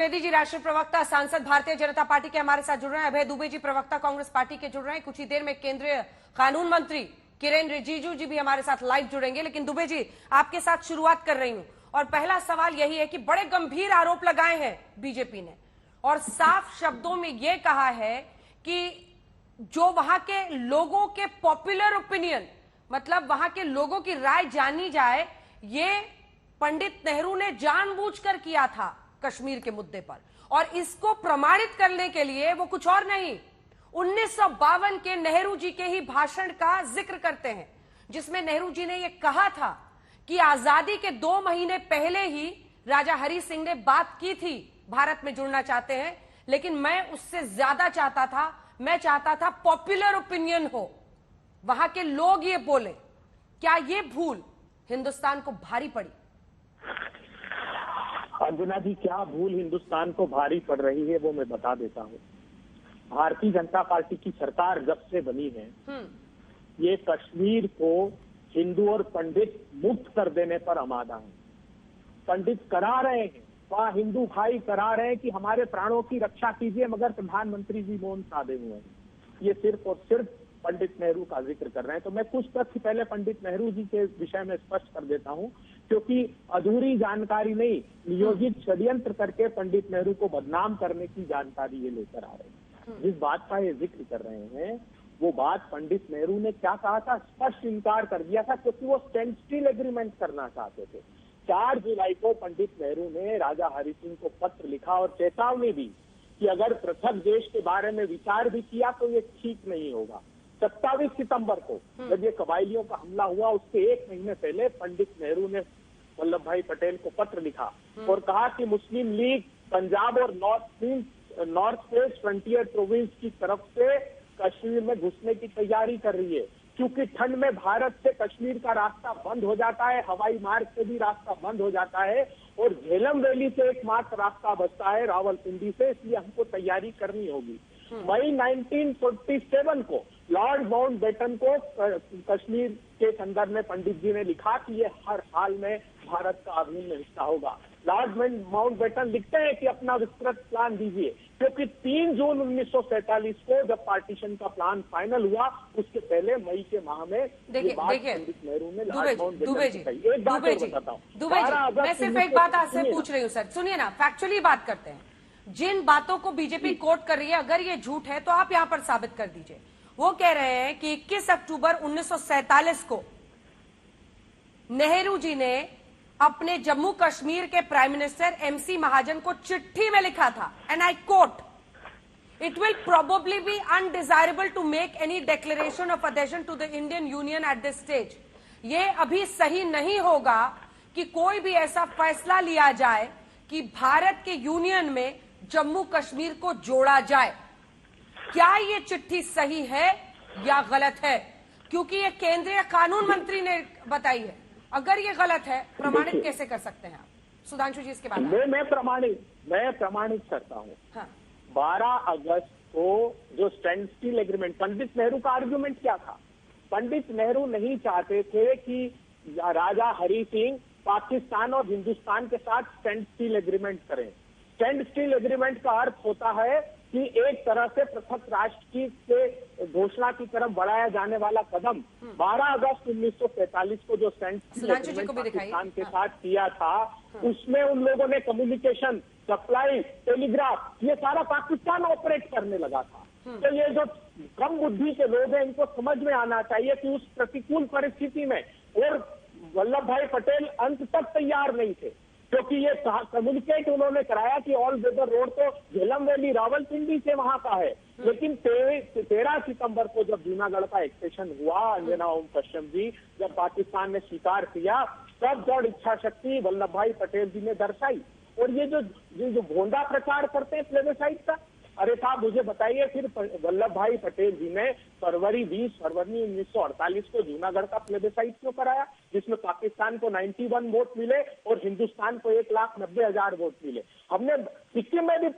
द्विवेदी जी राष्ट्रीय प्रवक्ता सांसद भारतीय जनता पार्टी के हमारे साथ जुड़ रहे हैं। अभय दुबे जी प्रवक्ता कांग्रेस पार्टी के जुड़ रहे हैं। कुछ ही देर में केंद्रीय कानून मंत्री किरेन रिजिजू जी भी हमारे साथ लाइव जुड़ेंगे। लेकिन दुबे जी, आपके साथ शुरुआत कर रही हूं और पहला सवाल यही है कि बड़े गंभीर आरोप लगाए हैं बीजेपी ने और साफ शब्दों में यह कहा है कि जो वहां के लोगों के पॉपुलर ओपिनियन, मतलब वहां के लोगों की राय जानी जाए, ये पंडित नेहरू ने जानबूझकर किया था कश्मीर के मुद्दे पर। और इसको प्रमाणित करने के लिए वो कुछ और नहीं, 1952 के नेहरू जी के ही भाषण का जिक्र करते हैं, जिसमें नेहरू जी ने यह कहा था कि आजादी के 2 महीने पहले ही राजा हरि सिंह ने बात की थी, भारत में जुड़ना चाहते हैं, लेकिन मैं उससे ज्यादा चाहता था, मैं चाहता था पॉपुलर ओपिनियन हो, वहां के लोग ये बोले। क्या ये भूल हिंदुस्तान को भारी पड़ी? अंजना जी, क्या भूल हिंदुस्तान को भारी पड़ रही है वो मैं बता देता हूँ। भारतीय जनता पार्टी की सरकार जब से बनी है, ये कश्मीर को हिंदू और पंडित मुक्त कर देने पर आमादा है। पंडित करा रहे हैं, वहाँ हिंदू भाई करा रहे हैं कि हमारे प्राणों की रक्षा कीजिए, मगर प्रधानमंत्री जी मौन साधे हुए हैं। ये सिर्फ और सिर्फ पंडित नेहरू का जिक्र कर रहे हैं। तो मैं कुछ तथ्य पहले पंडित नेहरू जी के विषय में स्पष्ट कर देता हूं, क्योंकि अधूरी जानकारी नहीं, नियोजित षड्यंत्र करके पंडित नेहरू को बदनाम करने की जानकारी ये लेकर आ रहे हैं। जिस बात का ये जिक्र कर रहे हैं, वो बात पंडित नेहरू ने क्या कहा था, स्पष्ट इनकार कर दिया था, क्योंकि वो स्टैंड स्टिल एग्रीमेंट करना चाहते थे। 4 जुलाई को पंडित नेहरू ने राजा हरि सिंह को पत्र लिखा और चेतावनी दी कि अगर पृथक देश के बारे में विचार भी किया तो ये ठीक नहीं होगा। 27 सितंबर को जब ये कबायलियों का हमला हुआ, उसके 1 महीने पहले पंडित नेहरू ने वल्लभ भाई पटेल को पत्र लिखा और कहा कि मुस्लिम लीग पंजाब और नॉर्थ ईस्ट फ्रंटियर प्रोविंस की तरफ से कश्मीर में घुसने की तैयारी कर रही है, क्योंकि ठंड में भारत से कश्मीर का रास्ता बंद हो जाता है, हवाई मार्ग से भी रास्ता बंद हो जाता है और झेलम वैली से एकमात्र रास्ता बचता है रावलपिंडी से, इसलिए हमको तैयारी करनी होगी। मई 1947 को लॉर्ड माउंटबेटन को कश्मीर के संदर्भ में पंडित जी ने लिखा कि ये हर हाल में भारत का अभिन्न हिस्सा होगा। लॉर्ड माउंटबेटन लिखते हैं कि अपना विस्तृत प्लान दीजिए, क्योंकि 3 जून 1947 को जब पार्टीशन का प्लान फाइनल हुआ, उसके पहले मई के माह में ये बात पंडित नेहरू ने लॉर्ड माउंटबेटन से कही। एक बात और बताता हूँ, मैं सिर्फ एक बात आपसे पूछ रही हूँ सर, सुनिए ना, फैक्चुअली बात करते हैं। जिन बातों को बीजेपी कोट कर रही है, अगर ये झूठ है तो आप यहाँ पर साबित कर दीजिए। वो कह रहे हैं कि 21 अक्टूबर 1947 को नेहरू जी ने अपने जम्मू कश्मीर के प्राइम मिनिस्टर MC महाजन को चिट्ठी में लिखा था, and I quote, it will probably be undesirable to make any declaration of adhesion to the Indian union at this stage. ये अभी सही नहीं होगा कि कोई भी ऐसा फैसला लिया जाए कि भारत के यूनियन में जम्मू कश्मीर को जोड़ा जाए। क्या ये चिट्ठी सही है या गलत है? क्योंकि ये केंद्रीय कानून मंत्री ने बताई है। अगर ये गलत है, प्रमाणित कैसे कर सकते हैं आप? सुधांशु जी, इसके बाद मैं प्रमाणित करता हूँ। हाँ। 12 अगस्त को जो stand still agreement, Pandit Nehru का आर्ग्यूमेंट क्या था? पंडित नेहरू नहीं चाहते थे कि राजा हरि सिंह पाकिस्तान और हिंदुस्तान के साथ स्टैंड स्टिल एग्रीमेंट करें। स्टैंड स्टिल एग्रीमेंट का अर्थ होता है कि एक तरह से पृथक राष्ट्र की से घोषणा की तरफ बढ़ाया जाने वाला कदम। 12 अगस्त 1947 को जो स्टैंड स्टिल एग्रीमेंट पाकिस्तान के साथ किया था, उसमें उन लोगों ने कम्युनिकेशन, सप्लाई, टेलीग्राफ, ये सारा पाकिस्तान ऑपरेट करने लगा था। तो ये जो कम बुद्धि के लोग हैं, इनको समझ में आना चाहिए कि उस प्रतिकूल परिस्थिति में, और वल्लभ भाई पटेल अंत तक तैयार नहीं थे, क्योंकि ये कम्युनिकेट उन्होंने कराया कि ऑल वेदर रोड तो झेलम वैली रावलपिंडी से वहां का है, लेकिन 13 सितंबर को जब जूनागढ़ का एक्सेशन हुआ, अंजना ओम कश्यप जी, जब पाकिस्तान ने स्वीकार किया, तब दृढ़ इच्छा शक्ति वल्लभ भाई पटेल जी ने दर्शाई। और ये जो भोंडा प्रचार करते हैं प्लेबेसाइट का, अरे साहब मुझे बताइए फिर वल्लभ भाई पटेल जी ने 20 फरवरी 1948 को जूनागढ़ का प्लेबिसाइट क्यों कराया, जिसमें पाकिस्तान को 91 वोट मिले और हिंदुस्तान को 1,90,000 वोट मिले। हमने सिक्किम में भी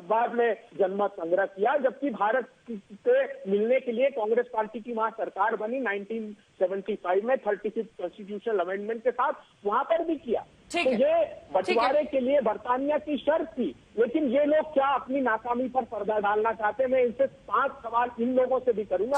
बाद में जनमत संग्रह किया, जबकि भारत से मिलने के लिए कांग्रेस पार्टी की वहां सरकार बनी 1975 में 35th कॉन्स्टिट्यूशनल अमेंडमेंट के साथ, वहां पर भी किया। तो ये बंटवारे के लिए बरतानिया की शर्त थी, लेकिन ये लोग क्या अपनी नाकामी पर पर्दा डालना चाहते हैं? मैं इनसे 5 सवाल इन लोगों से भी करूंगा।